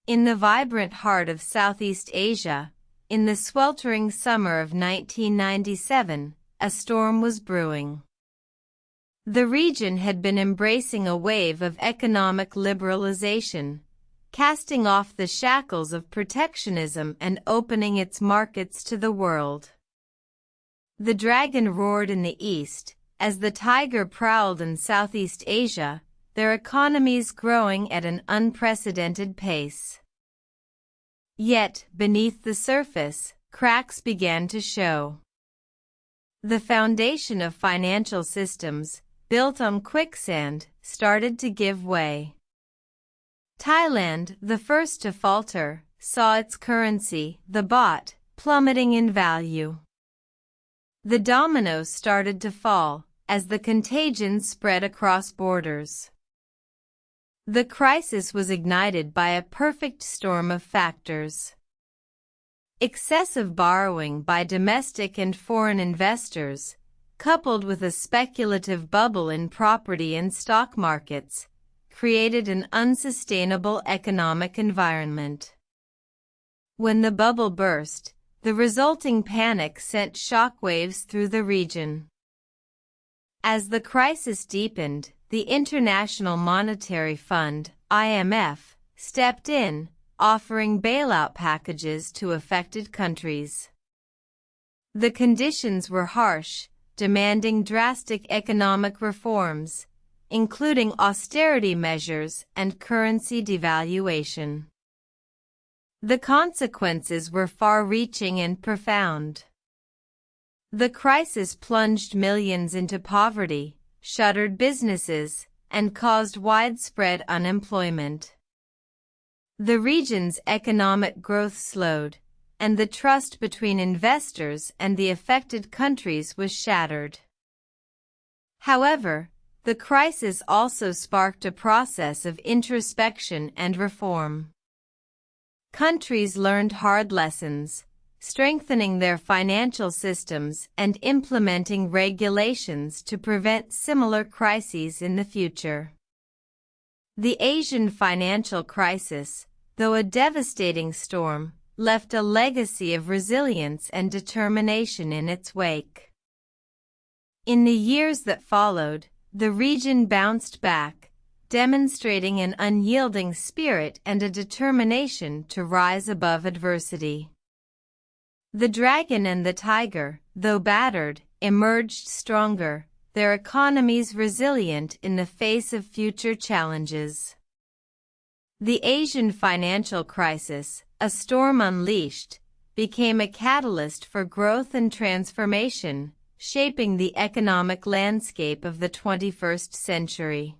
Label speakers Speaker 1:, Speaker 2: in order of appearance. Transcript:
Speaker 1: In the vibrant heart of Southeast Asia, in the sweltering summer of 1997, a storm was brewing. The region had been embracing a wave of economic liberalization, casting off the shackles of protectionism and opening its markets to the world. The dragon roared in the east, as the tiger prowled in Southeast Asia, their economies growing at an unprecedented pace. Yet, beneath the surface, cracks began to show. The foundation of financial systems, built on quicksand, started to give way. Thailand, the first to falter, saw its currency, the baht, plummeting in value. The dominoes started to fall, as the contagion spread across borders. The crisis was ignited by a perfect storm of factors. Excessive borrowing by domestic and foreign investors, coupled with a speculative bubble in property and stock markets, created an unsustainable economic environment. When the bubble burst, the resulting panic sent shockwaves through the region. As the crisis deepened, the International Monetary Fund, IMF, stepped in, offering bailout packages to affected countries. The conditions were harsh, demanding drastic economic reforms, including austerity measures and currency devaluation. The consequences were far-reaching and profound. The crisis plunged millions into poverty, shuttered businesses, and caused widespread unemployment. The region's economic growth slowed, and the trust between investors and the affected countries was shattered. However, the crisis also sparked a process of introspection and reform. Countries learned hard lessons, strengthening their financial systems and implementing regulations to prevent similar crises in the future. The Asian financial crisis, though a devastating storm, left a legacy of resilience and determination in its wake. In the years that followed, the region bounced back, demonstrating an unyielding spirit and a determination to rise above adversity. The dragon and the tiger, though battered, emerged stronger, their economies resilient in the face of future challenges. The Asian financial crisis, a storm unleashed, became a catalyst for growth and transformation, shaping the economic landscape of the 21st century.